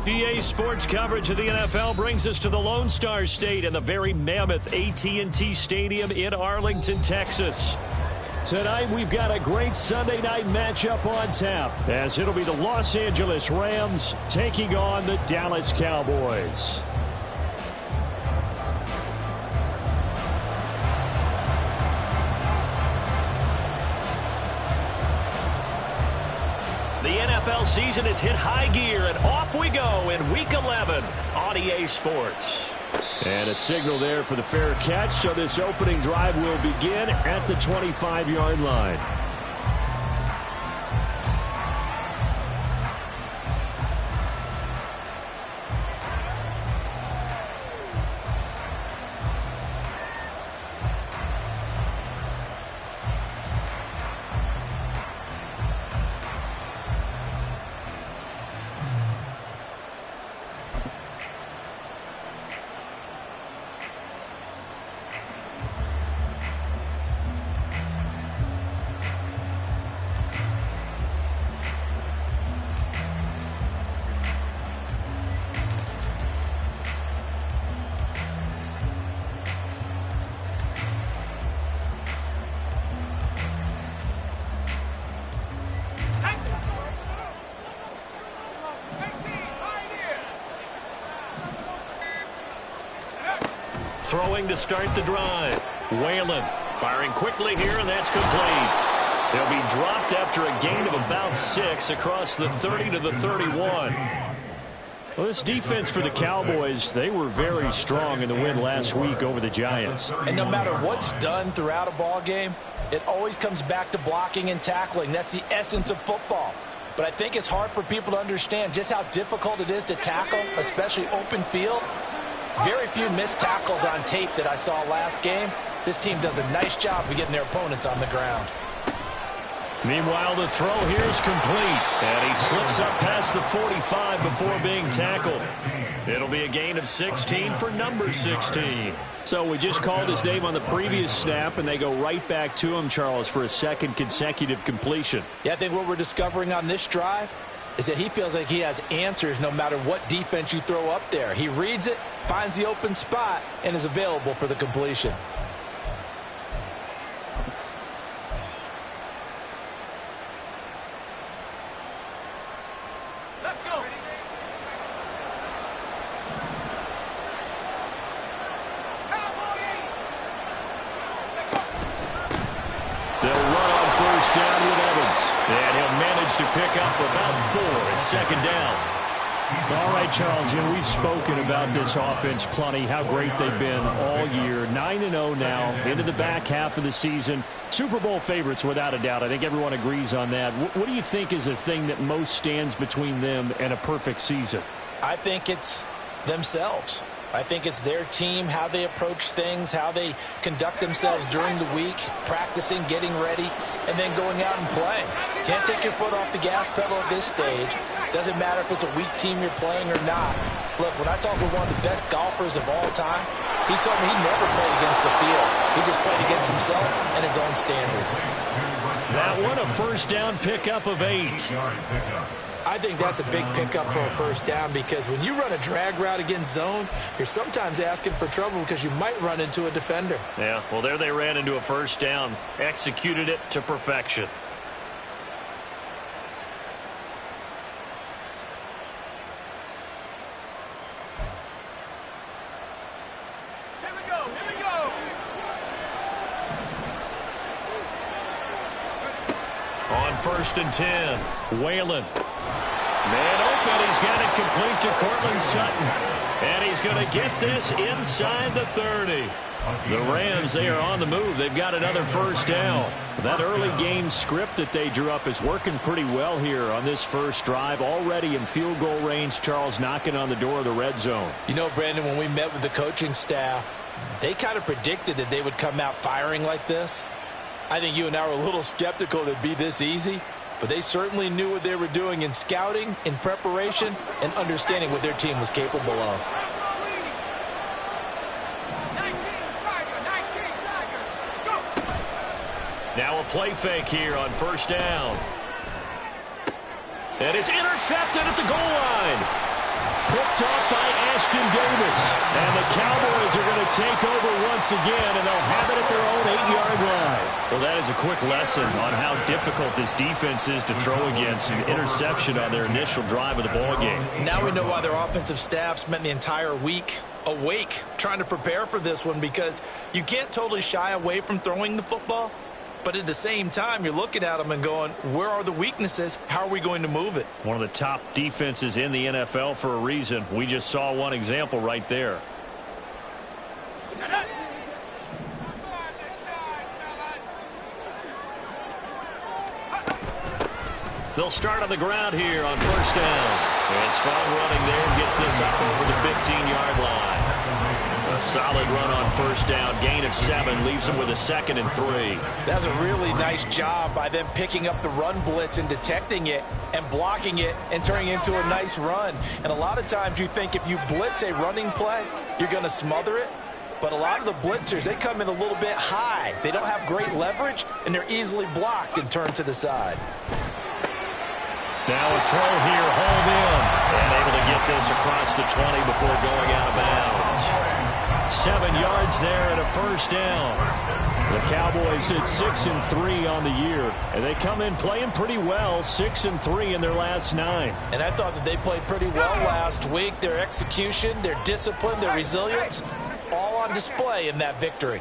EA Sports coverage of the NFL brings us to the Lone Star State and the very mammoth AT&T Stadium in Arlington, Texas. Tonight, we've got a great Sunday night matchup on tap, as it'll be the Los Angeles Rams taking on the Dallas Cowboys. The NFL season has hit high gear, and off we go in Week 11 on EA Sports. And a signal there for the fair catch, so this opening drive will begin at the 25-yard line. Throwing to start the drive. Whalen firing quickly here, and that's complete. They'll be dropped after a gain of about 6 across the 30 to the 31. Well, this defense for the Cowboys, they were very strong in the win last week over the Giants. And no matter what's done throughout a ball game, it always comes back to blocking and tackling. That's the essence of football. But I think it's hard for people to understand just how difficult it is to tackle, especially open field. Very few missed tackles on tape that I saw last game. This team does a nice job of getting their opponents on the ground. Meanwhile, the throw here is complete, and he slips up past the 45 before being tackled. It'll be a gain of 16 for number 16. So we just called his name on the previous snap, and they go right back to him, Charles, for a second consecutive completion. Yeah, I think what we're discovering on this drive is that he feels like he has answers no matter what defense you throw up there. He reads it, finds the open spot, and is available for the completion. Let's go. They'll run on first down with Evans, and he'll manage to pick up about 4 at second down. All right, Charles, we've spoken about this offense plenty, how great they've been all year. 9-0 now, into the back half of the season. Super Bowl favorites, without a doubt. I think everyone agrees on that. What do you think is the thing that most stands between them and a perfect season? I think it's themselves. I think it's their team, how they approach things, how they conduct themselves during the week, practicing, getting ready, and then going out and playing. Can't take your foot off the gas pedal at this stage. Doesn't matter if it's a weak team you're playing or not. Look, when I talk with one of the best golfers of all time, he told me he never played against the field. He just played against himself and his own standard. That one, a first down pickup of 8. I think that's a big pickup for a first down, because when you run a drag route against zone, you're sometimes asking for trouble because you might run into a defender. Yeah, well, there they ran into a first down, executed it to perfection. Here we go. Here we go. On 1st and 10, Whalen. Man open, he's got it complete to Cortland Sutton. And he's going to get this inside the 30. The Rams, they are on the move. They've got another first down. That early game script that they drew up is working pretty well here on this first drive. Already in field goal range, Charles, knocking on the door of the red zone. You know, Brandon, when we met with the coaching staff, they kind of predicted that they would come out firing like this. I think you and I were a little skeptical that it'd be this easy. But they certainly knew what they were doing in scouting, in preparation, and understanding what their team was capable of. 19 Tiger. Let's go. Now a play fake here on first down. And it's intercepted at the goal line. picked off by Ashton Davis. And the Cowboys are going to take over once again, and they'll have it at their own 8-yard line. Well, that is a quick lesson on how difficult this defense is to throw against. An interception on their initial drive of the ballgame. Now we know why their offensive staff spent the entire week awake trying to prepare for this one, because you can't totally shy away from throwing the football. But at the same time, you're looking at them and going, where are the weaknesses? How are we going to move it? One of the top defenses in the NFL for a reason. We just saw one example right there. They'll start on the ground here on first down. And strong running there gets this up over the 15-yard line. A solid run on first down. Gain of 7 leaves them with a 2nd and 3. That's a really nice job by them picking up the run blitz and detecting it and blocking it and turning it into a nice run. And a lot of times you think if you blitz a running play, you're going to smother it. But a lot of the blitzers, they come in a little bit high. They don't have great leverage, and they're easily blocked and turned to the side. Now a throw here, hauled in, and able to get this across the 20 before going out of bounds. 7 yards there and a first down. The Cowboys at 6-3 on the year, and they come in playing pretty well, 6-3 in their last 9. And I thought that they played pretty well last week. Their execution, their discipline, their resilience, all on display in that victory.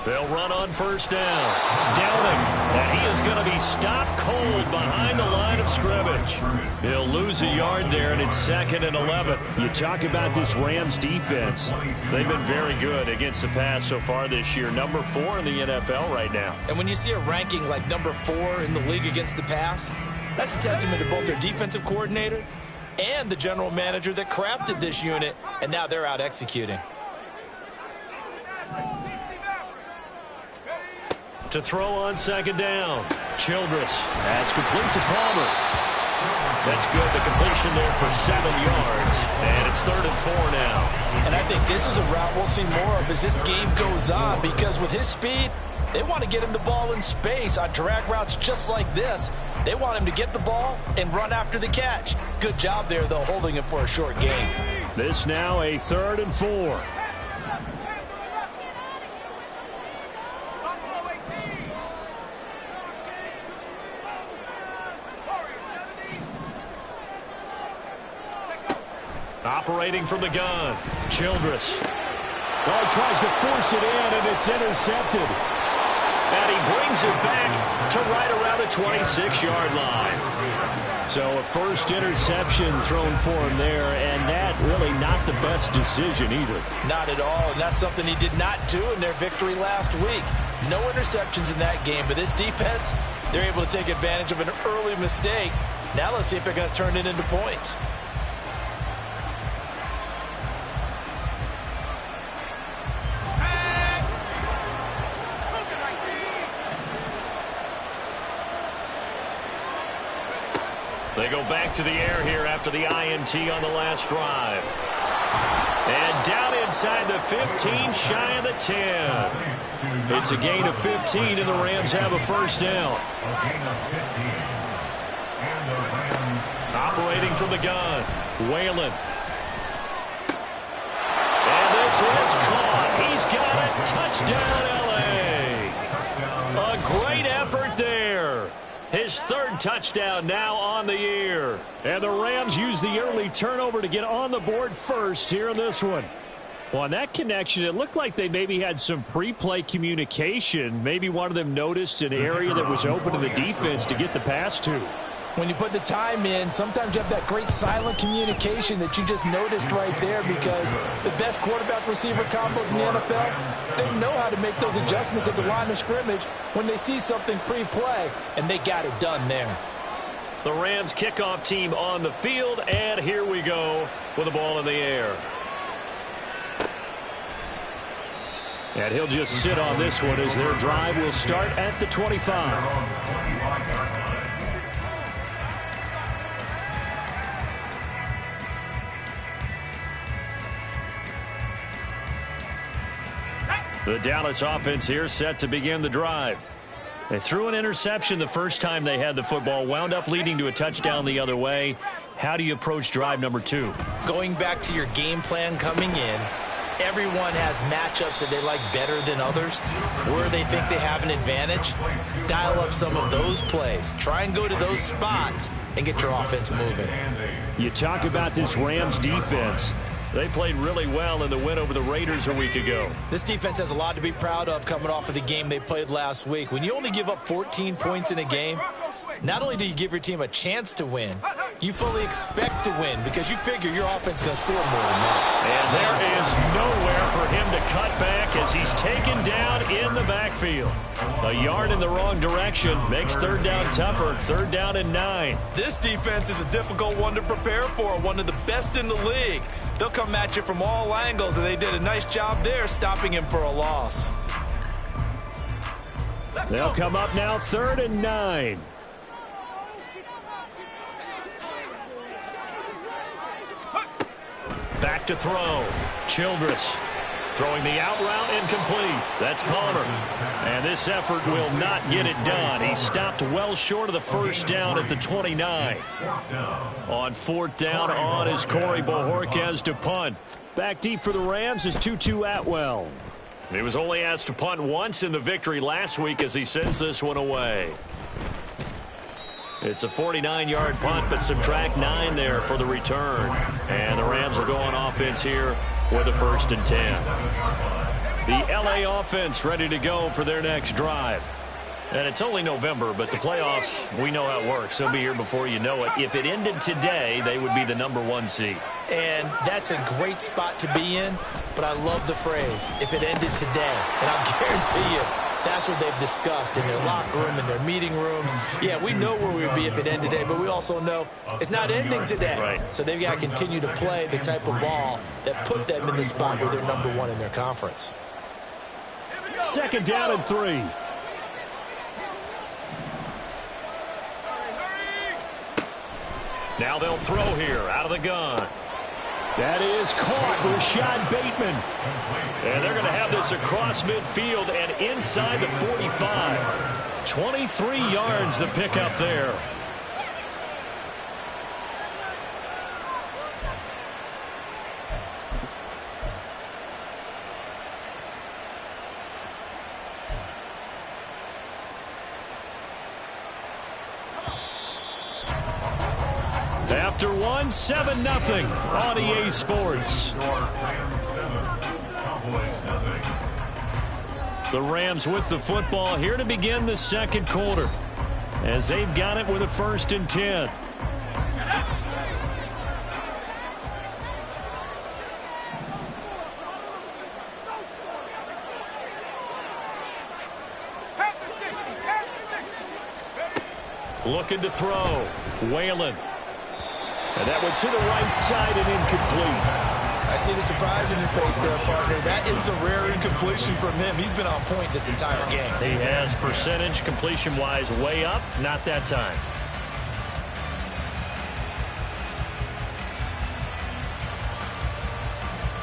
They'll run on first down. Downing, and he is going to be stopped cold behind the line of scrimmage. He'll lose a yard there, and it's 2nd and 11. You talk about this Rams defense. They've been very good against the pass so far this year. Number 4 in the NFL right now. And when you see a ranking like number 4 in the league against the pass, that's a testament to both their defensive coordinator and the general manager that crafted this unit, and now they're out executing. To throw on second down. Childress. That's complete to Palmer. That's good. The completion there for 7 yards. And it's 3rd and 4 now. And I think this is a route we'll see more of as this game goes on, because with his speed, they want to get him the ball in space on drag routes just like this. They want him to get the ball and run after the catch. Good job there, though, holding him for a short gain. This now a 3rd and 4. Operating from the gun, Childress. Well, tries to force it in, and it's intercepted. And he brings it back to right around the 26-yard line. So a first interception thrown for him there, and that really not the best decision either. Not at all, and that's something he did not do in their victory last week. No interceptions in that game, but this defense, they're able to take advantage of an early mistake. Now let's see if they're going to turn it into points. They go back to the air here after the INT on the last drive. And down inside the 15, shy of the 10. It's a gain of 15, and the Rams have a first down. Operating from the gun, Whalen. And this is caught. He's got it. Touchdown, L.A. A great effort there. His 3rd touchdown now on the year. And the Rams use the early turnover to get on the board first here in this one. Well, on that connection, it looked like they maybe had some pre-play communication. Maybe one of them noticed an area that was open to the defense to get the pass to. When you put the time in, sometimes you have that great silent communication that you just noticed right there, because the best quarterback-receiver combos in the NFL, they know how to make those adjustments at the line of scrimmage when they see something pre-play, and they got it done there. The Rams kickoff team on the field, and here we go with the ball in the air. And he'll just sit on this one as their drive will start at the 25. The Dallas offense here set to begin the drive. They threw an interception the first time they had the football, wound up leading to a touchdown the other way. How do you approach drive number 2? Going back to your game plan coming in, everyone has matchups that they like better than others. Where they think they have an advantage, dial up some of those plays. Try and go to those spots and get your offense moving. You talk about this Rams defense. They played really well in the win over the Raiders a week ago. This defense has a lot to be proud of coming off of the game they played last week. When you only give up 14 points in a game, not only do you give your team a chance to win, you fully expect to win because you figure your offense is going to score more than that. And there is nowhere for him to cut back as he's taken down in the backfield. A yard in the wrong direction makes third down tougher. Third down and 9. This defense is a difficult one to prepare for, one of the best in the league. They'll come at you from all angles, and they did a nice job there stopping him for a loss. They'll come up now, third and 9. Back to throw. Childress throwing the out route, incomplete. That's Palmer. And this effort will not get it done. He stopped well short of the first down at the 29. On fourth down on is Corey Bojorquez to punt. Back deep for the Rams is Tutu Atwell. He was only asked to punt once in the victory last week as he sends this one away. It's a 49-yard punt, but subtract 9 there for the return. And the Rams will go on offense here with a 1st and 10. The LA offense ready to go for their next drive. And it's only November, but the playoffs, we know how it works. They'll be here before you know it. If it ended today, they would be the number 1 seed. And that's a great spot to be in, but I love the phrase, if it ended today. And I'll guarantee you, that's what they've discussed in their locker room, in their meeting rooms. Yeah, we know where we would be if it ended today, but we also know it's not ending today. Right. So they've got to continue to play the type of ball that put them in the spot where they're number 1 in their conference. Second down and 3. Now they'll throw here out of the gun. That is caught. Rashad Bateman. And they're going to have this across midfield and inside the 45. 23 yards the pickup there. After one, 7-0 on EA Sports. The Rams with the football here to begin the second quarter as they've got it with a 1st and 10. Looking to throw. Whalen. And that went to the right side and incomplete. I see the surprise in your face there, partner. That is a rare incompletion from him. He's been on point this entire game. He has percentage completion-wise way up. Not that time.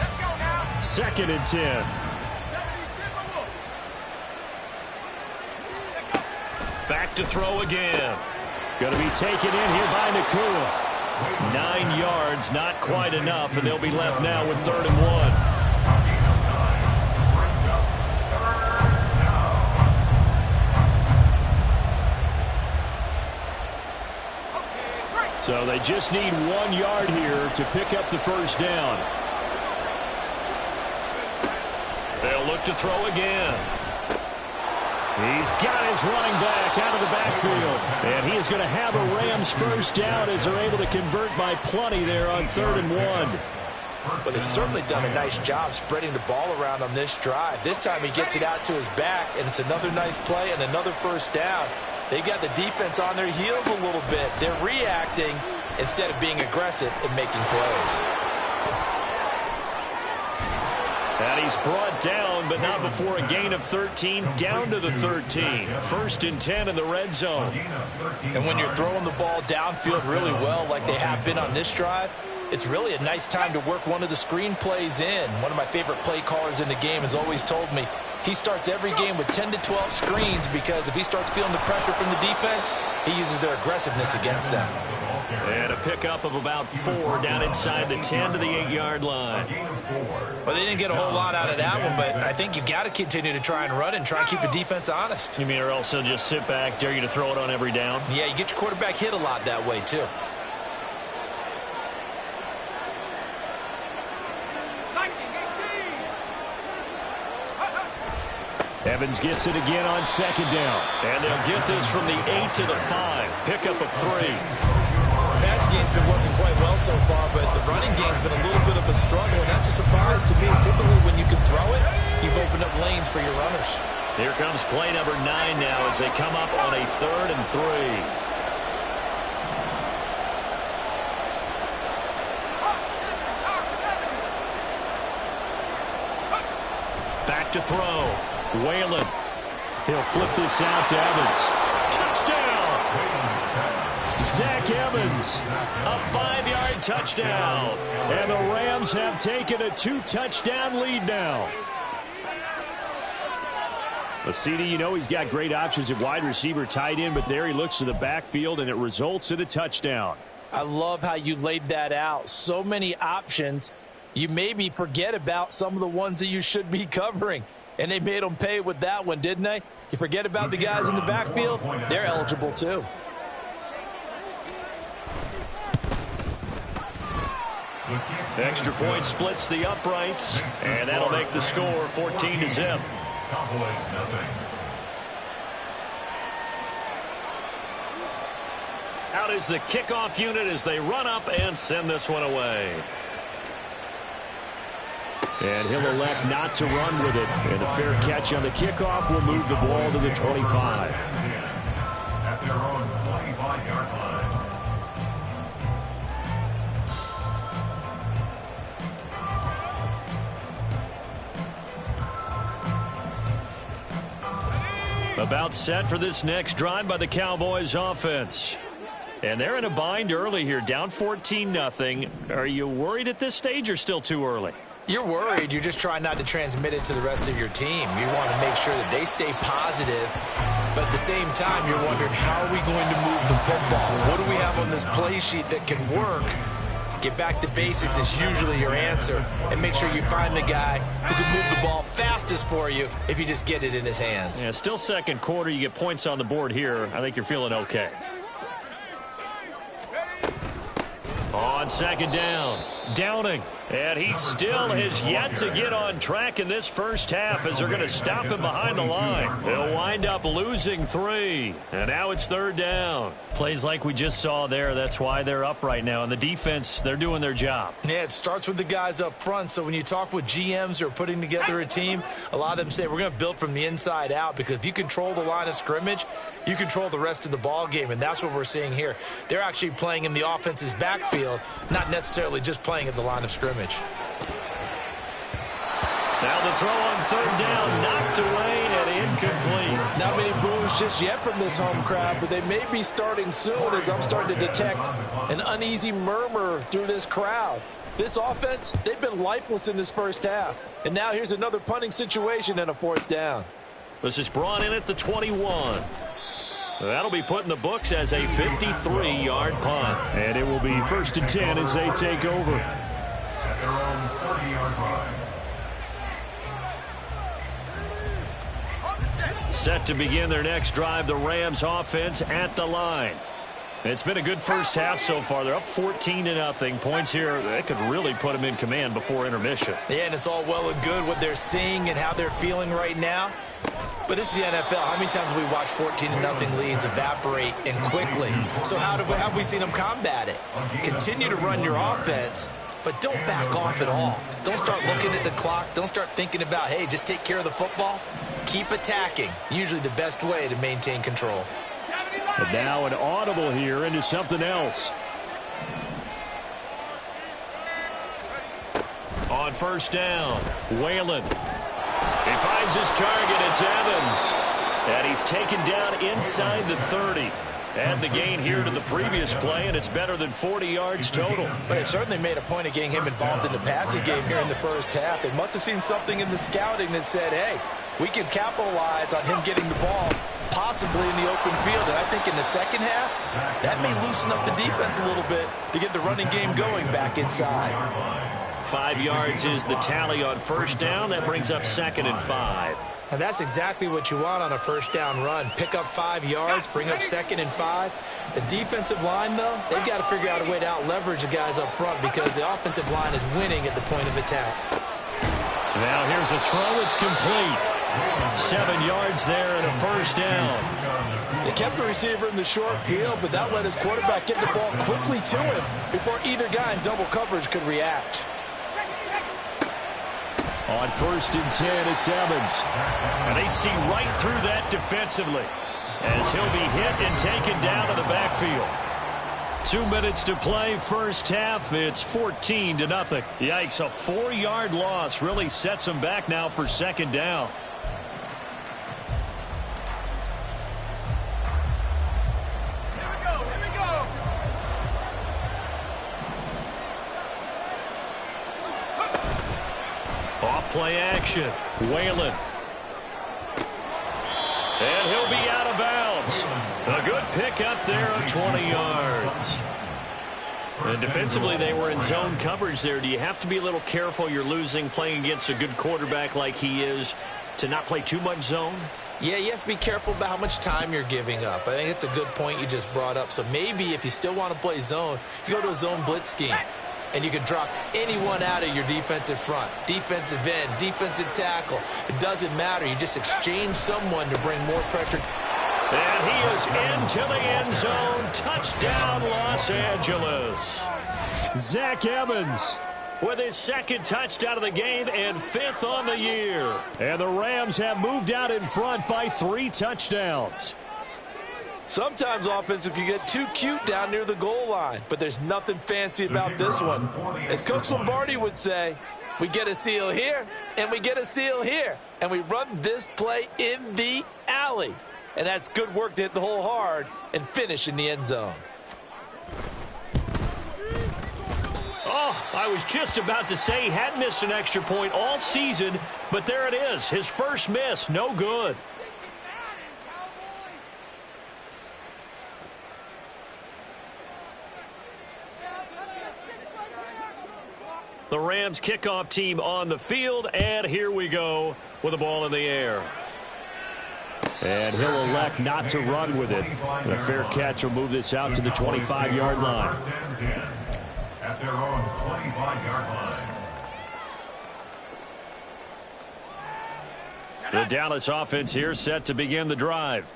Let's go now. 2nd and 10. Back to throw again. Going to be taken in here by Nakua. 9 yards, not quite enough, and they'll be left now with 3rd and 1. So they just need 1 yard here to pick up the first down. They'll look to throw again. He's got his running back out of the backfield. And he is going to have a Rams first down as they're able to convert by plenty there on 3rd and 1. But they've certainly done a nice job spreading the ball around on this drive. This time he gets it out to his back, and it's another nice play and another first down. They got the defense on their heels a little bit. They're reacting instead of being aggressive and making plays. And he's brought down, but not before a gain of 13, down to the 13. 1st and 10 in the red zone. And when you're throwing the ball downfield really well like they have been on this drive, it's really a nice time to work one of the screen plays in. One of my favorite play callers in the game has always told me he starts every game with 10 to 12 screens because if he starts feeling the pressure from the defense, he uses their aggressiveness against them. And a pickup of about 4 down inside the 10 to the 8-yard line. Well, they didn't get a whole lot out of that one, but I think you've got to continue to try and run and try and keep the defense honest. You mean or else he'll just sit back, dare you to throw it on every down? Yeah, you get your quarterback hit a lot that way, too. Evans gets it again on second down. And they'll get this from the 8 to the 5. Pickup of 3. Passing game's been working quite well so far, but the running game's been a little bit of a struggle, and that's a surprise to me. Typically, when you can throw it, you've opened up lanes for your runners. Here comes play number 9 now as they come up on a 3rd and 3. Back to throw. Whalen. He'll flip this out to Evans. Touchdown! Zach Evans, a 5-yard touchdown. And the Rams have taken a 2-touchdown lead now. But CD, you know he's got great options at wide receiver, tight end, but there he looks to the backfield, and it results in a touchdown. I love how you laid that out. So many options. You maybe forget about some of the ones that you should be covering. And they made them pay with that one, didn't they? You forget about the guys in the backfield, they're eligible too. Extra point splits the uprights, and that'll make the score 14-0. Out is the kickoff unit as they run up and send this one away. And he'll elect not to run with it. And a fair catch on the kickoff will move the ball to the 25. At their own 25-yard line. About set for this next drive by the Cowboys offense. And they're in a bind early here, down 14-0. Are you worried at this stage or still too early? You're worried. You're just trying not to transmit it to the rest of your team. You want to make sure that they stay positive, but at the same time, you're wondering, how are we going to move the football? What do we have on this play sheet that can work? Get back to basics is usually your answer, and make sure you find the guy who can move the ball fastest for you if you just get it in his hands. Yeah, still second quarter. You get points on the board here. I think you're feeling okay. On second down, Downing. And he still has yet to get on track in this first half as they're going to stop him behind the line. They'll wind up losing 3. And now it's 3rd down. Plays like we just saw there. That's why they're up right now. And the defense, they're doing their job. Yeah, it starts with the guys up front. So when you talk with GMs who are putting together a team, a lot of them say we're going to build from the inside out, because if you control the line of scrimmage, you control the rest of the ball game, and that's what we're seeing here. They're actually playing in the offense's backfield, not necessarily just playing at the line of scrimmage. Now the throw on 3rd down, knocked away and incomplete. Not many boos just yet from this home crowd, but they may be starting soon, as I'm starting to detect an uneasy murmur through this crowd. This offense, they've been lifeless in this first half. And now here's another punting situation and a 4th down. This is brought in at the 21. That'll be put in the books as a 53-yard punt. And it will be 1st and 10 as they take over. At their own 30-yard line. Set to begin their next drive, the Rams offense at the line. It's been a good first half so far. They're up 14-0. Points here, that could really put them in command before intermission. Yeah, and it's all well and good what they're seeing and how they're feeling right now. But this is the NFL. How many times have we watched 14-0 leads evaporate and quickly? So how have we seen them combat it? Continue to run your offense, but don't back off at all. Don't start looking at the clock. Don't start thinking about, hey, just take care of the football. Keep attacking. Usually the best way to maintain control. And now an audible here into something else. On 1st down, Whalen. He finds his target. It's Evans. And he's taken down inside the 30. Add the gain here to the previous play, and it's better than 40 yards total. But it certainly made a point of getting him involved in the passing game here in the first half. They must have seen something in the scouting that said, hey, we can capitalize on him getting the ball possibly in the open field. And I think in the second half, that may loosen up the defense a little bit to get the running game going back inside. 5 yards is the tally on first down. That brings up 2nd and 5. And that's exactly what you want on a first down run. Pick up 5 yards, bring up 2nd and 5. The defensive line, though, they've got to figure out a way to out-leverage the guys up front because the offensive line is winning at the point of attack. Now here's a throw. It's complete. 7 yards there and a first down. They kept the receiver in the short field, but that let his quarterback get the ball quickly to him before either guy in double coverage could react. On 1st and 10, it's Evans. And they see right through that defensively as he'll be hit and taken down to the backfield. 2 minutes to play, first half. It's 14-0. Yikes, a 4-yard loss really sets them back now for 2nd down. Play action. Whalen. And he'll be out of bounds. A good pick up there of 20 yards. And defensively, they were in zone coverage there. Do you have to be a little careful? You're losing playing against a good quarterback like he is to not play too much zone? Yeah, you have to be careful about how much time you're giving up. I think it's a good point you just brought up. So maybe if you still want to play zone, you go to a zone blitz scheme. And you can drop anyone out of your defensive front, defensive end, defensive tackle. It doesn't matter. You just exchange someone to bring more pressure. And he is into the end zone. Touchdown, Los Angeles. Zach Evans with his 2nd touchdown of the game and 5th on the year. And the Rams have moved out in front by 3 touchdowns. Sometimes offensive can get too cute down near the goal line, but there's nothing fancy about this one. As Coach Lombardi would say, we get a seal here, and we get a seal here, and we run this play in the alley. And that's good work to hit the hole hard and finish in the end zone. Oh, I was just about to say he had missed an extra point all season, but there it is. His first miss, no good. The Rams kickoff team on the field, and here we go with the ball in the air. And he'll elect not to run with it. And a fair catch will move this out to the 25-yard line. At their own 25-yard line. The Dallas offense here set to begin the drive.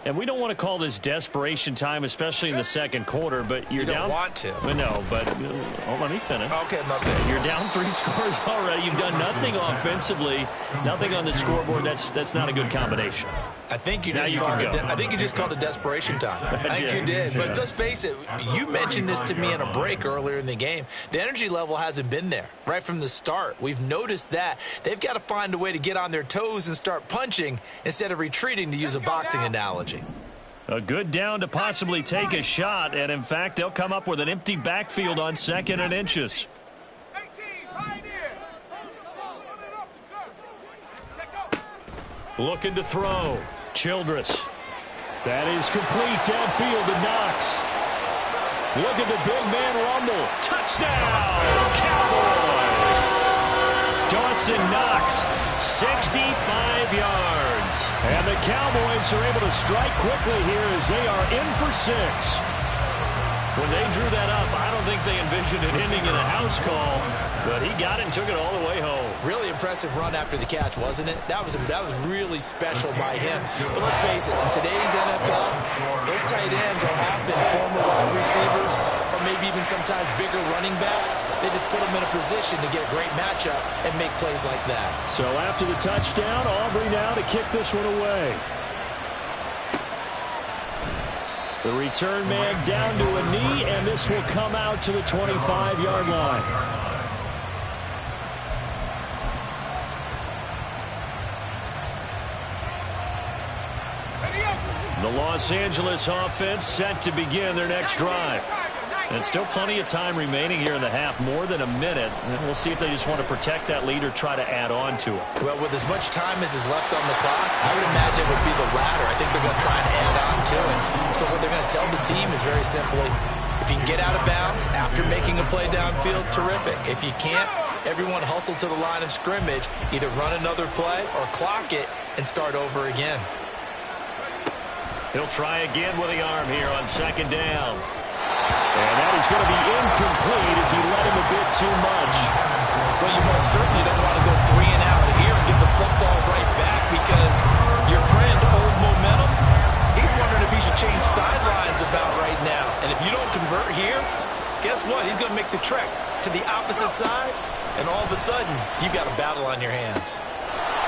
And we don't want to call this desperation time, especially in the second quarter, but you're down. You don't want to. No, but let me finish. Okay, my bad. You're down 3 scores already. You've done nothing offensively, nothing on the scoreboard. That's not a good combination. I think you just called it desperation time. I think you did. But let's face it, you mentioned this to me in a break earlier in the game. The energy level hasn't been there right from the start. We've noticed that. They've got to find a way to get on their toes and start punching instead of retreating, to use a boxing analogy. A good down to possibly take a shot, and in fact, they'll come up with an empty backfield on 2nd and inches. Looking to throw. Childress. That is complete downfield to Knox. Look at the big man rumble. Touchdown, Cowboys. Dawson Knox, 65 yards. And the Cowboys are able to strike quickly here as they are in for 6. When they drew that up, I don't think they envisioned it ending in a house call, but he got it and took it all the way home. Really impressive run after the catch, wasn't it? That was really special by him. But let's face it, in today's NFL, those tight ends are often former wide receivers or maybe even sometimes bigger running backs. They just put them in a position to get a great matchup and make plays like that. So after the touchdown, Aubrey now to kick this one away. The return man down to a knee, and this will come out to the 25-yard line. The Los Angeles offense set to begin their next drive. And still plenty of time remaining here in the half, more than a minute. And we'll see if they just want to protect that lead or try to add on to it. Well, with as much time as is left on the clock, I would imagine it would be the latter. I think they're going to try and add on to it. So what they're going to tell the team is very simply, if you can get out of bounds after making a play downfield, terrific. If you can't, everyone hustle to the line of scrimmage, either run another play or clock it and start over again. He'll try again with the arm here on second down. And that is going to be incomplete as he let him a bit too much. Well, you most certainly don't want to go 3 and out here and get the football right back because your friend, Old Momentum, he's wondering if he should change sidelines about right now. And if you don't convert here, guess what? He's going to make the trek to the opposite side, and all of a sudden, you've got a battle on your hands.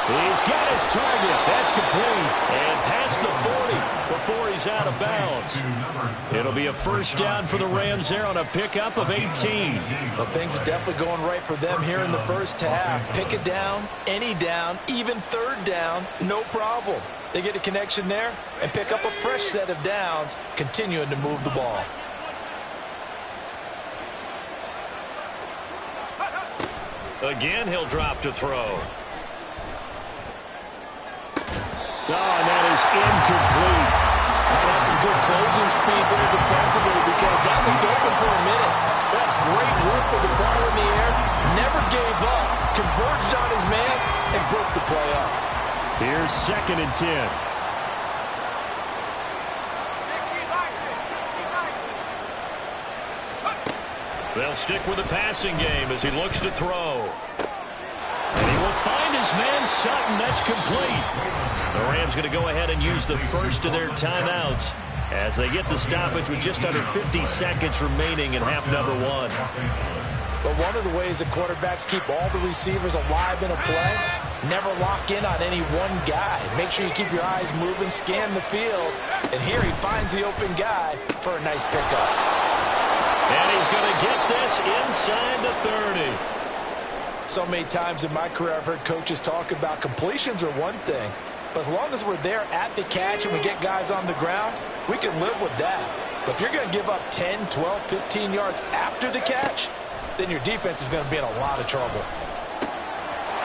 He's got his target. That's complete. And past the 40 before he's out of bounds. It'll be a first down for the Rams there on a pickup of 18. Well, things are definitely going right for them here in the first half. Pick it down, any down, even third down, no problem. They get a connection there and pick up a fresh set of downs, continuing to move the ball. Again, he'll drop to throw. Oh, and that is incomplete. That's some good closing speed there defensively because that looked open for a minute. That's great work with the ball in the air. Never gave up. Converged on his man and broke the play up. Here's 2nd and 10. 60 by 6. They'll stick with the passing game as he looks to throw. And he will find his man Sutton. That's complete. The Rams going to go ahead and use the first of their timeouts as they get the stoppage with just under 50 seconds remaining in half number 1. But one of the ways that quarterbacks keep all the receivers alive in a play, never lock in on any one guy. Make sure you keep your eyes moving, scan the field, and here he finds the open guy for a nice pickup. And he's going to get this inside the 30. So many times in my career I've heard coaches talk about completions are one thing, but as long as we're there at the catch and we get guys on the ground, we can live with that. But if you're going to give up 10, 12, 15 yards after the catch, then your defense is going to be in a lot of trouble.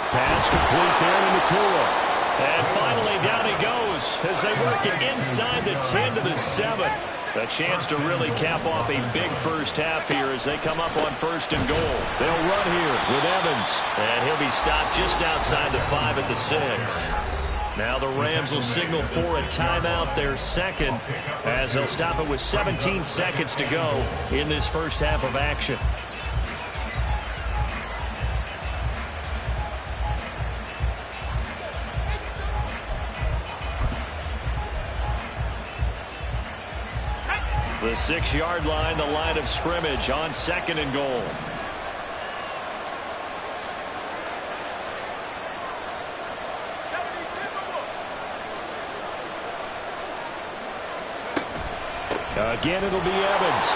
Pass complete there to Nakua. And finally down he goes as they work it inside the 10 to the 7. A chance to really cap off a big first half here as they come up on 1st and goal. They'll run here with Evans. And he'll be stopped just outside the 5 at the 6. Now the Rams will signal for a timeout, their second, as they'll stop it with 17 seconds to go in this first half of action. The 6-yard line, the line of scrimmage on 2nd and goal. Again, it'll be Evans.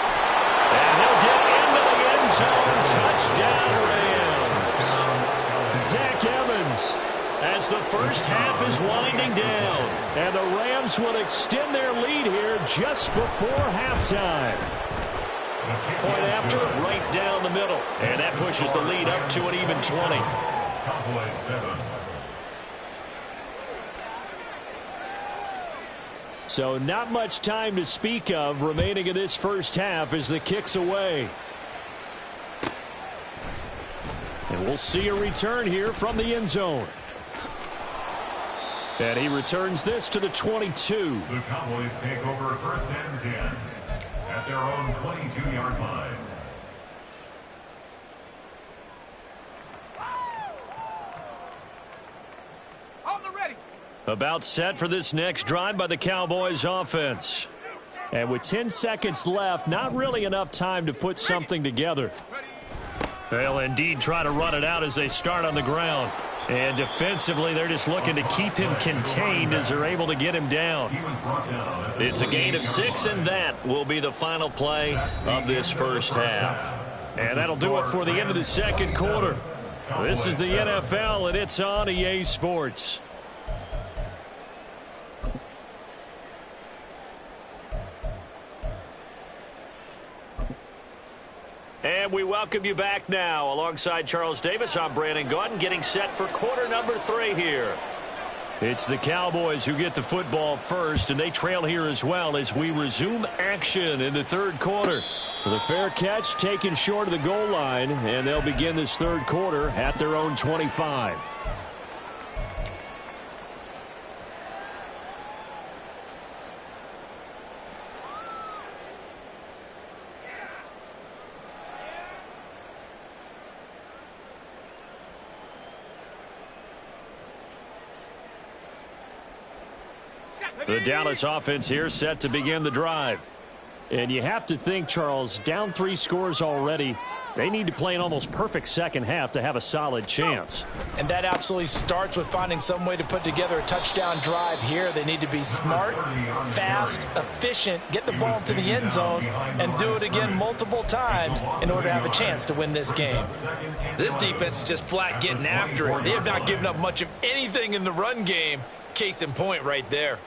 And he'll get into the end zone. Touchdown, Rams. Zach Evans, as the first half is winding down. And the Rams will extend their lead here just before halftime. Point after, right down the middle. And that pushes the lead up to an even 20. Cowboys 7. So not much time to speak of remaining in this first half as the kick's away. And we'll see a return here from the end zone. And he returns this to the 22. The Cowboys take over 1st and 10 at their own 22-yard line. On the ready. About set for this next drive by the Cowboys offense. And with 10 seconds left, not really enough time to put something together. They'll indeed try to run it out as they start on the ground. And defensively, they're just looking to keep him contained as they're able to get him down. It's a gain of 6, and that will be the final play of this first half. And that'll do it for the end of the second quarter. This is the NFL, and it's on EA Sports. And we welcome you back now. Alongside Charles Davis, I'm Brandon Gaudin, getting set for quarter number 3 here. It's the Cowboys who get the football first, and they trail here as well as we resume action in the third quarter. The fair catch taken short of the goal line, and they'll begin this third quarter at their own 25. The Dallas offense here set to begin the drive. And you have to think, Charles, down 3 scores already. They need to play an almost perfect second half to have a solid chance. And that absolutely starts with finding some way to put together a touchdown drive here. They need to be smart, fast, efficient, get the ball to the end zone, and do it again multiple times in order to have a chance to win this game. This defense is just flat getting after it. They have not given up much of anything in the run game. Case in point right there.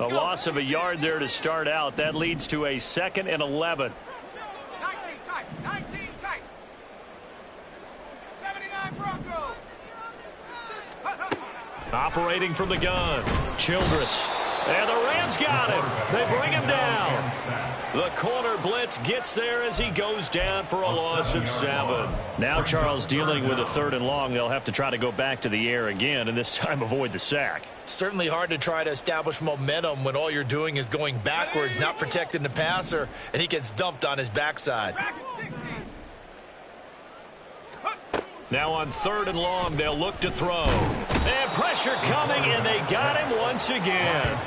A loss of a yard there to start out. That leads to a 2nd and 11. 19 tight. 19 tight. 79 Broncos. Operating from the gun. Childress. And the Rams got him. They bring him down. The corner blitz gets there as he goes down for a loss of 7. Now Charles dealing with a 3rd and long. They'll have to try to go back to the air again, and this time avoid the sack. Certainly hard to try to establish momentum when all you're doing is going backwards, not protecting the passer, and he gets dumped on his backside. Now on 3rd and long, they'll look to throw. And pressure coming, and they got him once again.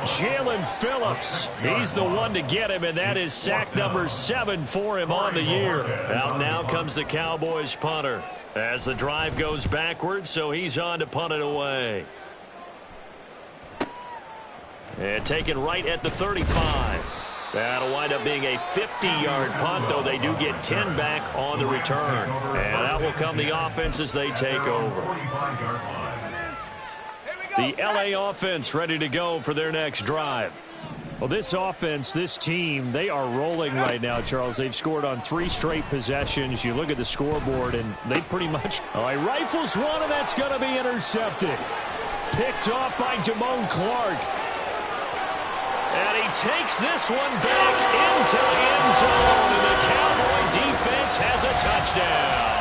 Jalen Phillips, he's the one to get him, and that is sack number 7 for him on the year. Out now comes the Cowboys punter as the drive goes backwards, so he's on to punt it away. And taken right at the 35. That'll wind up being a 50-yard punt, though they do get 10 back on the return. And out will come the offense as they take over. The LA offense ready to go for their next drive. Well, this offense, this team, they are rolling right now, Charles. They've scored on 3 straight possessions. You look at the scoreboard, and they pretty much... Oh, he rifles one, and that's going to be intercepted. Picked off by Damone Clark. And he takes this one back into the end zone, and the Cowboy defense has a touchdown.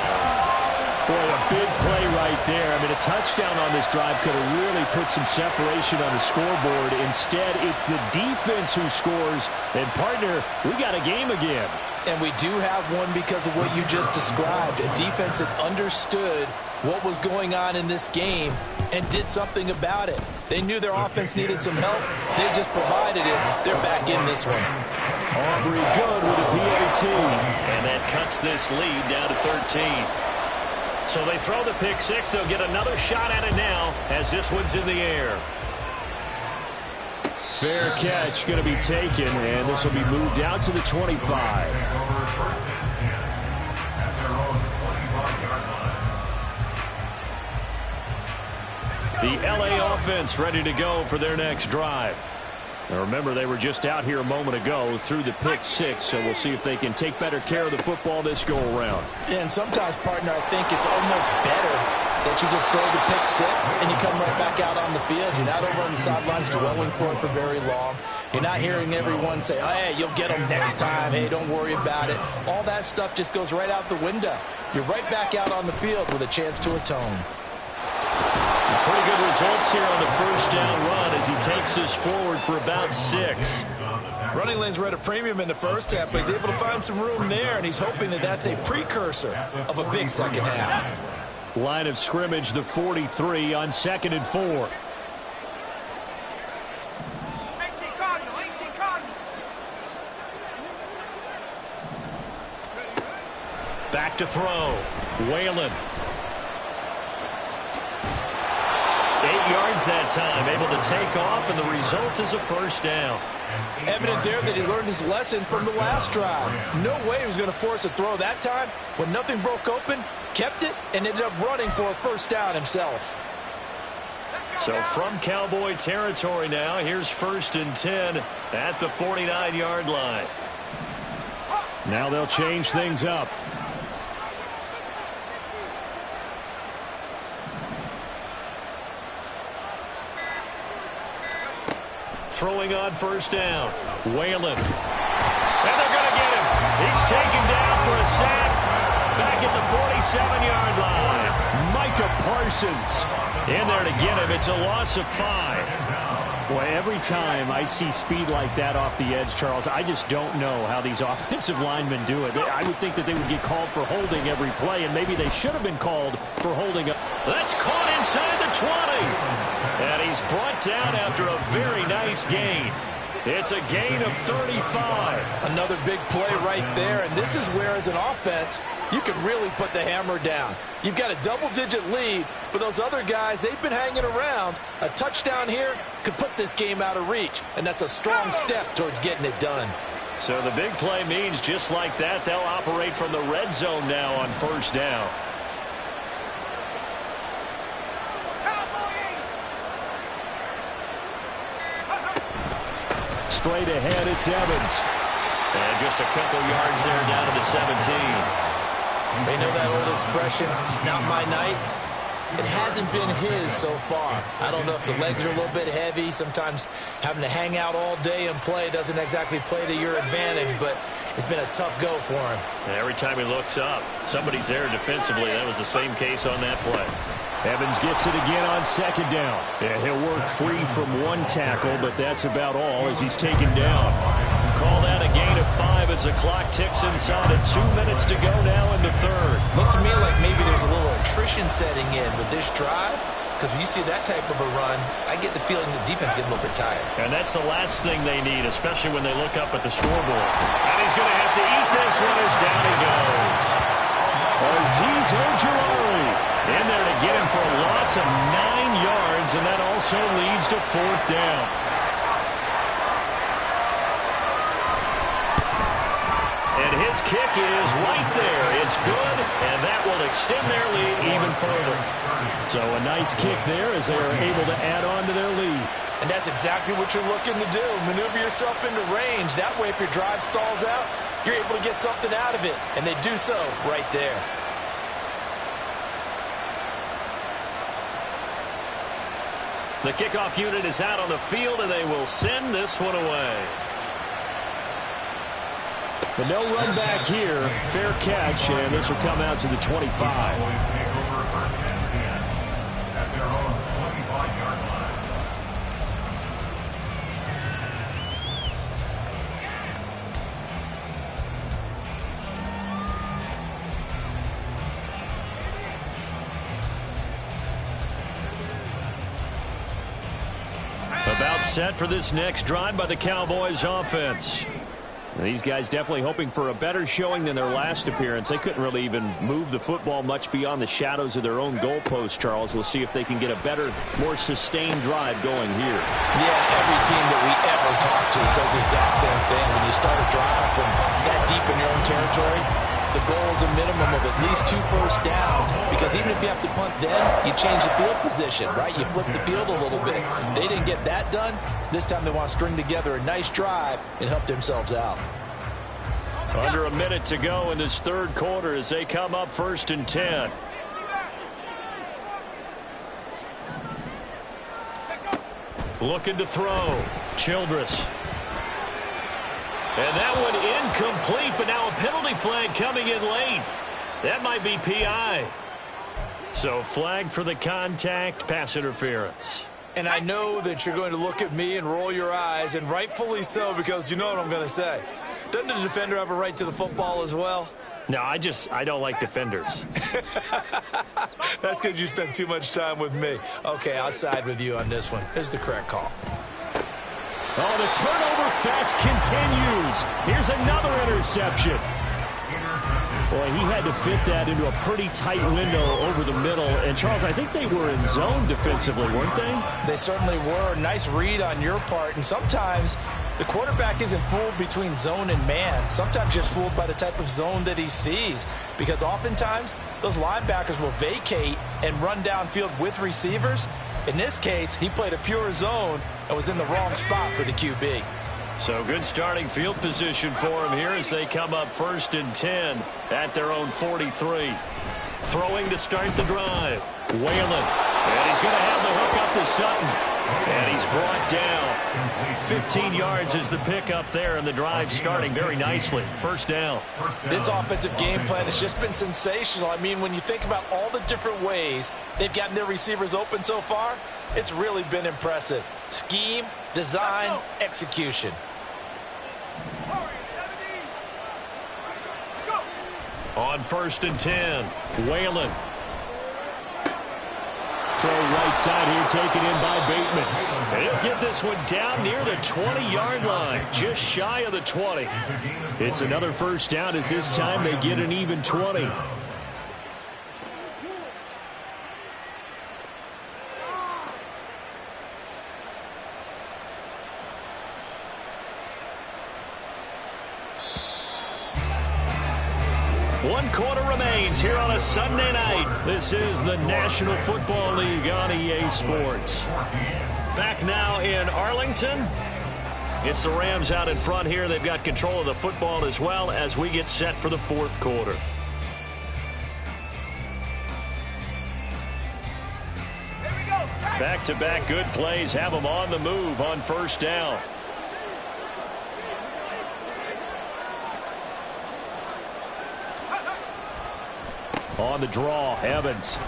Boy, a big play right there. I mean, a touchdown on this drive could have really put some separation on the scoreboard. Instead, it's the defense who scores. And, partner, we got a game again. And we do have one because of what you just described. A defense that understood what was going on in this game and did something about it. They knew their offense needed some help. They just provided it. They're back in this one. Aubrey good with a PAT. And that cuts this lead down to 13. So they throw the pick 6. They'll get another shot at it now as this one's in the air. Fair catch going to be taken, and this will be moved out to the 25. The LA offense ready to go for their next drive. Now remember, they were just out here a moment ago through the pick 6, so we'll see if they can take better care of the football this go-around. Yeah, and sometimes, partner, I think it's almost better that you just throw the pick 6 and you come right back out on the field. You're not over on the sidelines dwelling for it for very long. You're not hearing everyone say, oh, hey, you'll get them next time. Hey, don't worry about it. All that stuff just goes right out the window. You're right back out on the field with a chance to atone. Pretty good results here on the first down run as he takes us forward for about 6. Running lanes were at a premium in the first half, but he's able to find some room there, and he's hoping that that's a precursor of a big second half. Line of scrimmage, the 43 on 2nd and 4. 18 Cardinal, 18 Cardinal. Back to throw. Whalen. 8 yards that time, able to take off, and the result is a first down. Evident there that he learned his lesson from the last drive. No way he was going to force a throw that time. When nothing broke open, kept it, and ended up running for a first down himself. Let's So from Cowboy territory now, here's 1st and 10 at the 49-yard line. Now they'll change things up. Throwing on 1st down. Whalen. And they're going to get him. He's taken down for a sack. Back at the 47-yard line. Micah Parsons in there to get him. It's a loss of 5. Boy, every time I see speed like that off the edge, Charles, I just don't know how these offensive linemen do it. I would think that they would get called for holding every play, and maybe they should have been called for holding up. That's caught inside the 20. And he's brought down after a very nice gain. It's a gain of 35. Another big play right there, and this is where, as an offense, you can really put the hammer down. You've got a double-digit lead, but those other guys, they've been hanging around. A touchdown here could put this game out of reach, and that's a strong step towards getting it done. So the big play means just like that, they'll operate from the red zone now on 1st down. Straight ahead, it's Evans. And just a couple yards there down to the 17. They know that old expression, it's not my night. It hasn't been his so far. I don't know if the legs are a little bit heavy. Sometimes having to hang out all day and play doesn't exactly play to your advantage, but it's been a tough go for him. And every time he looks up, somebody's there defensively. That was the same case on that play. Evans gets it again on 2nd down. Yeah, he'll work free from one tackle, but that's about all as he's taken down. Call that a gain of 5 as the clock ticks inside of 2 minutes to go now in the 3rd. Looks to me like maybe there's a little attrition setting in with this drive, because when you see that type of a run, I get the feeling the defense getting a little bit tired. And that's the last thing they need, especially when they look up at the scoreboard. And he's going to have to eat this one as down he goes. Azeez Ojulari in there to get him for a loss of 9 yards, and that also leads to 4th down. And his kick is right there. It's good, and that will extend their lead even further. So a nice kick there as they are able to add on to their lead. And that's exactly what you're looking to do. Maneuver yourself into range. That way, if your drive stalls out, you're able to get something out of it. And they do so right there. The kickoff unit is out on the field, and they will send this one away. But no run back here. Fair catch, and this will come out to the 25. Cowboys take over 1st and 10 at their own 25-yard line. About set for this next drive by the Cowboys offense. These guys definitely hoping for a better showing than their last appearance. They couldn't really even move the football much beyond the shadows of their own goalpost, Charles. We'll see if they can get a better, more sustained drive going here. Yeah, every team that we ever talk to says the exact same thing. When you start a drive from that deep in your own territory, the goal is a minimum of at least 2 first downs, because even if you have to punt then, you change the field position, right? You flip the field a little bit. They didn't get that done. This time they want to string together a nice drive and help themselves out. Under a minute to go in this 3rd quarter as they come up 1st and 10. Looking to throw. Childress. And that one incomplete, but now a penalty flag coming in late. That might be PI. So flag for the contact, pass interference. And I know that you're going to look at me and roll your eyes, and rightfully so, because you know what I'm going to say. Doesn't the defender have a right to the football as well? No, I don't like defenders. That's because you spent too much time with me. Okay, I'll side with you on this one. Here's the correct call. Oh, the turnover fest continues. Here's another interception. Boy, he had to fit that into a pretty tight window over the middle. And, Charles, I think they were in zone defensively, weren't they? They certainly were. Nice read on your part. And sometimes the quarterback isn't fooled between zone and man. Sometimes just fooled by the type of zone that he sees. Because oftentimes those linebackers will vacate and run downfield with receivers. In this case, he played a pure zone and was in the wrong spot for the QB. So good starting field position for him here as they come up 1st and 10 at their own 43. Throwing to start the drive. Whalen. And he's going to have the hook up to Sutton. And he's brought down. 15 yards is the pickup there, and the drive starting very nicely. 1st down. This offensive game plan has just been sensational. I mean, when you think about all the different ways they've gotten their receivers open so far, it's really been impressive. Scheme, design, execution. On 1st and 10, Whalen. Throw right side here, taken in by Bateman. And he'll get this one down near the 20-yard line, just shy of the 20. It's another 1st down as this time they get an even 20. One quarter remains here on a Sunday night. This is the National Football League on EA Sports. Back now in Arlington. It's the Rams out in front here. They've got control of the football as well as we get set for the 4th quarter. Back-to-back good plays have them on the move on 1st down. On the draw, Evans.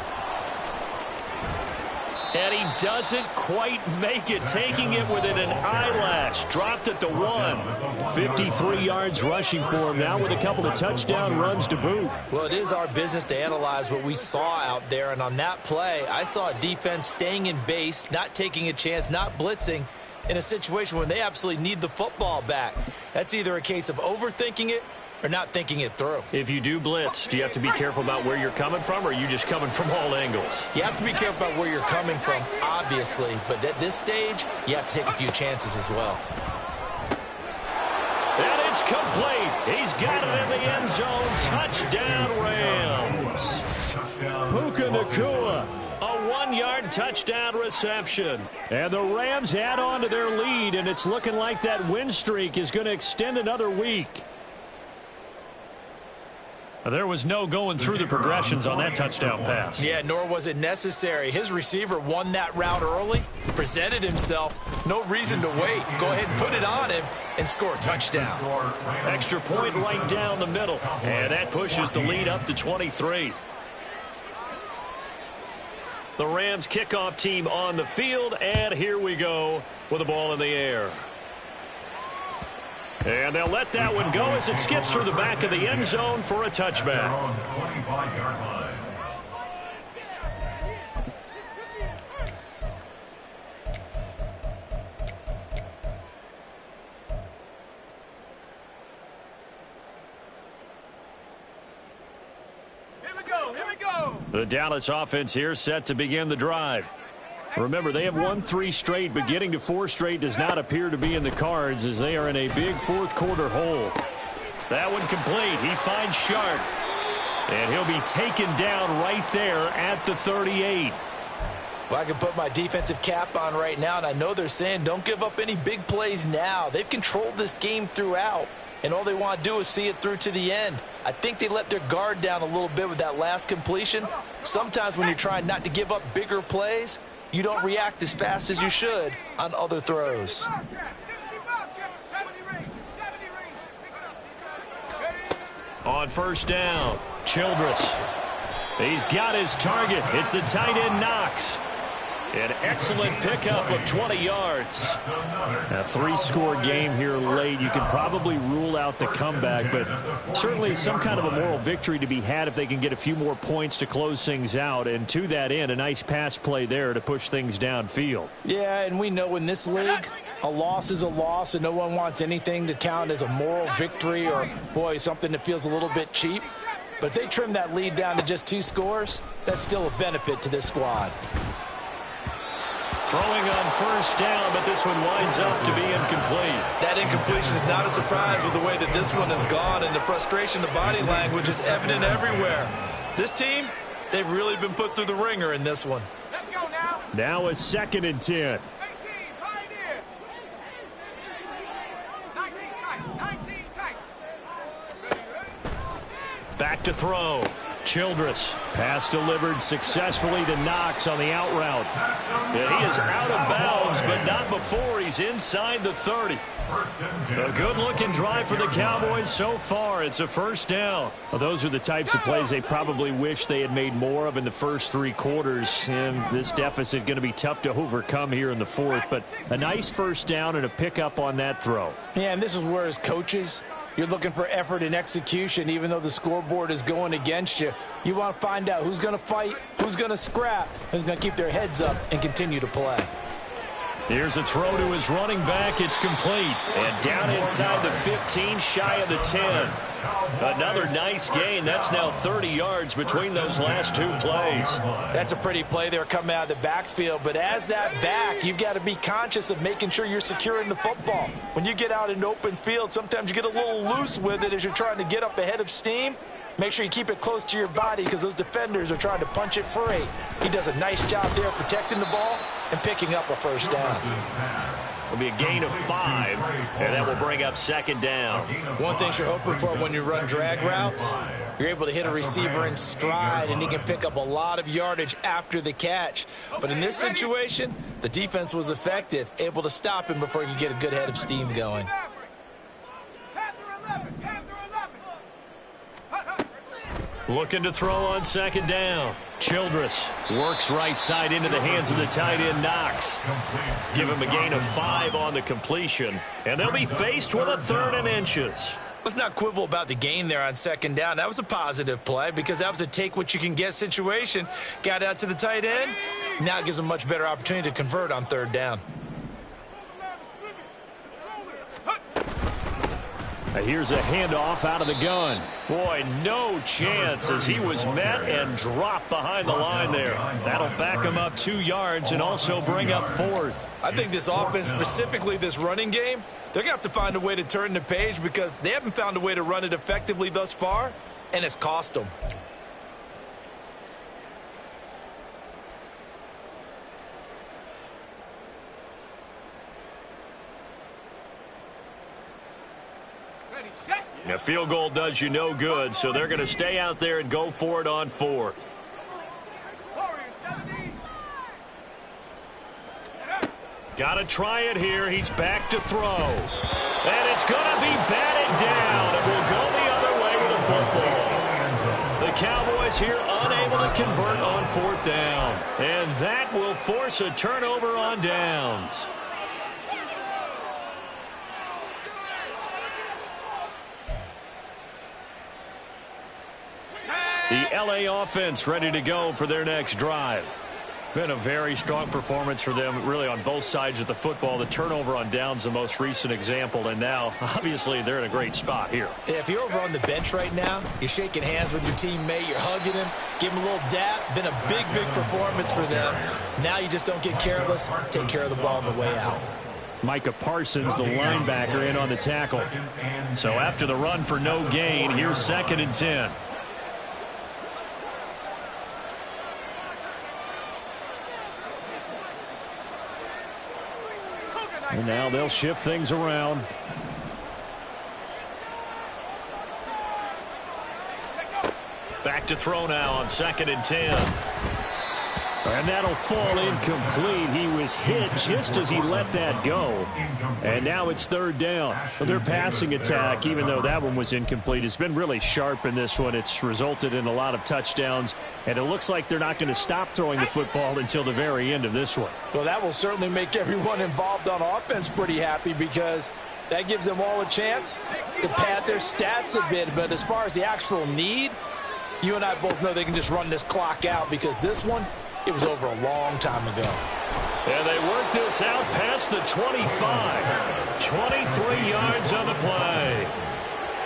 And he doesn't quite make it, taking it within an eyelash. Dropped at the 1. 53 yards rushing for him now with a couple of touchdown runs to boot. Well, it is our business to analyze what we saw out there. And on that play, I saw a defense staying in base, not taking a chance, not blitzing in a situation where they absolutely need the football back. That's either a case of overthinking it or not thinking it through. If you do blitz, do you have to be careful about where you're coming from, or are you just coming from all angles? You have to be careful about where you're coming from, obviously. But at this stage, you have to take a few chances as well. And it's complete. He's got it in the end zone. Touchdown, Rams. Puka Nacua. A 1-yard touchdown reception. And the Rams add on to their lead, and it's looking like that win streak is going to extend another week. There was no going through the progressions on that touchdown pass. Yeah, nor was it necessary. His receiver won that route early, presented himself. No reason to wait. Go ahead and put it on him and score a touchdown. Extra point right down the middle. And that pushes the lead up to 23. The Rams kickoff team on the field, and here we go with the ball in the air. And they'll let that one go as it skips through the back of the end zone for a touchback. Here we go. The Dallas offense here set to begin the drive. Remember, they have won 3 straight, but getting to 4 straight does not appear to be in the cards as they are in a big 4th quarter hole. That one complete. He finds Sharp. And he'll be taken down right there at the 38. Well, I can put my defensive cap on right now, and I know they're saying don't give up any big plays now. They've controlled this game throughout, and all they want to do is see it through to the end. I think they let their guard down a little bit with that last completion. Sometimes when you're trying not to give up bigger plays, you don't react as fast as you should on other throws. On 1st down, Childress. He's got his target. It's the tight end Knox. An excellent pickup of 20 yards. A 3-score game here late. You can probably rule out the comeback, but certainly some kind of a moral victory to be had if they can get a few more points to close things out. And to that end, a nice pass play there to push things downfield. Yeah, and we know in this league, a loss is a loss, and no one wants anything to count as a moral victory or, boy, something that feels a little bit cheap. But if they trim that lead down to just 2 scores, that's still a benefit to this squad. Throwing on 1st down, but this one winds up to be incomplete. That incompletion is not a surprise with the way that this one has gone, and the frustration, the body language is evident everywhere. This team, they've really been put through the ringer in this one. Let's go now. Now a 2nd and 10. 18, pioneer. 19 tight. Back to throw. Childress. Pass delivered successfully to Knox on the out route. And he is out of bounds, but not before he's inside the 30. A good-looking drive for the Cowboys so far. It's a 1st down. Well, those are the types of plays they probably wish they had made more of in the first 3 quarters. And this deficit going to be tough to overcome here in the 4th. But a nice 1st down and a pickup on that throw. Yeah, and this is where as coaches, you're looking for effort and execution. Even though the scoreboard is going against you, you want to find out who's going to fight, who's going to scrap, who's going to keep their heads up and continue to play. Here's a throw to his running back. It's complete. And down inside the 15, shy of the 10. Another nice gain. That's now 30 yards between those last 2 plays. That's a pretty play there coming out of the backfield. But as that back, you've got to be conscious of making sure you're securing the football. When you get out in open field, sometimes you get a little loose with it as you're trying to get up ahead of steam. Make sure you keep it close to your body because those defenders are trying to punch it free. He does a nice job there protecting the ball and picking up a 1st down. It'll be a gain of 5, and that will bring up 2nd down. One thing you're hoping for when you run drag routes, you're able to hit a receiver in stride, and he can pick up a lot of yardage after the catch. But in this situation, the defense was effective, able to stop him before he could get a good head of steam going. Looking to throw on 2nd down. Childress works right side into the hands of the tight end Knox. Give him a gain of 5 on the completion, and they'll be faced with a 3rd and inches. Let's not quibble about the gain there on 2nd down. That was a positive play because that was a take-what-you-can-get situation. Got out to the tight end. Now it gives him a much better opportunity to convert on 3rd down. Here's a handoff out of the gun. Boy, no chance as he was met and dropped behind the line there. That'll back him up 2 yards and also bring up 4th. I think this offense, specifically this running game, they're going to have to find a way to turn the page because they haven't found a way to run it effectively thus far, and it's cost them. A field goal does you no good, so they're going to stay out there and go for it on 4th. Got to try it here. He's back to throw. And it's going to be batted down. It will go the other way with the football. The Cowboys here unable to convert on 4th down. And that will force a turnover on downs. The LA offense ready to go for their next drive. Been a very strong performance for them really on both sides of the football. The turnover on downs the most recent example, and now obviously they're in a great spot here. Yeah, if you're over on the bench right now, you're shaking hands with your teammate, you're hugging him, give him a little dap. Been a big performance for them. Now you just don't get careless, take care of the ball on the way out. Micah Parsons, the linebacker, in on the tackle. So after the run for no gain, here's 2nd and 10. And now they'll shift things around. Back to throw now on 2nd and 10. And that'll fall incomplete. He was hit just as he let that go. And now it's 3rd down. Their passing attack, even though that one was incomplete, has been really sharp in this one. It's resulted in a lot of touchdowns. And it looks like they're not going to stop throwing the football until the very end of this one. Well, that will certainly make everyone involved on offense pretty happy because that gives them all a chance to pad their stats a bit. But as far as the actual need, you and I both know they can just run this clock out because this one, it was over a long time ago. And they work this out past the 25. 23 yards on the play.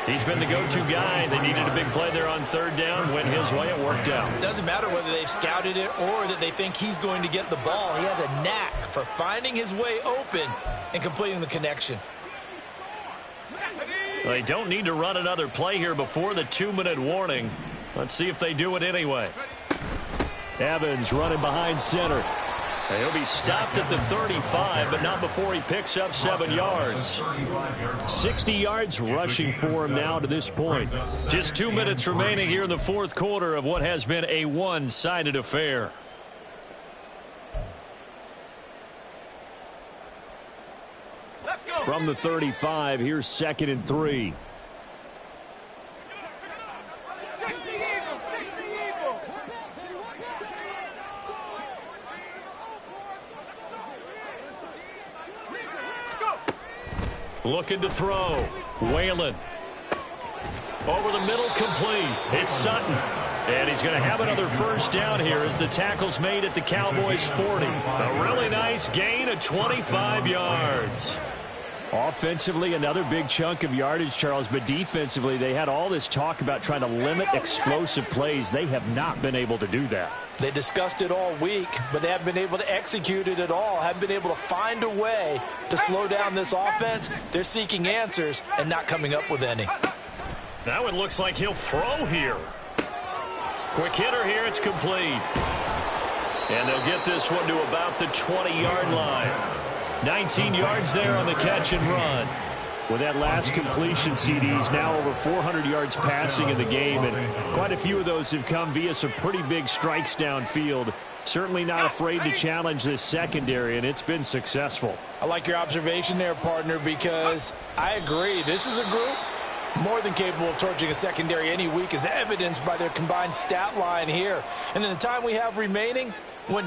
He's been the go-to guy. They needed a big play there on 3rd down. Went his way. It worked out. Doesn't matter whether they've scouted it or that they think he's going to get the ball. He has a knack for finding his way open and completing the connection. They don't need to run another play here before the 2-minute warning. Let's see if they do it anyway. Evans running behind center. He'll be stopped at the 35, but not before he picks up 7 yards. 60 yards rushing for him now to this point. Just 2 minutes remaining here in the fourth quarter of what has been a one-sided affair. Let's go. From the 35, here's 2nd and 3. 60 Eagle, 60 Eagle. Let's go. Looking to throw. Whalen. Over the middle, complete. It's Sutton. And he's going to have another first down here as the tackle's made at the Cowboys' 40. A really nice gain of 25 yards. Offensively, another big chunk of yardage, Charles, but defensively, they had all this talk about trying to limit explosive plays. They have not been able to do that. They discussed it all week, but they haven't been able to execute it at all, haven't been able to find a way to slow down this offense. They're seeking answers and not coming up with any. Now it looks like he'll throw here. Quick hitter here, it's complete. And they'll get this one to about the 20-yard line. 19 yards there on the catch and run. With that last completion, CD's now over 400 yards passing in the game, and quite a few of those have come via some pretty big strikes downfield. Certainly not afraid to challenge this secondary, and it's been successful. I like your observation there, partner, because I agree. This is a group more than capable of torching a secondary any week, as evidenced by their combined stat line here. And in the time we have remaining, when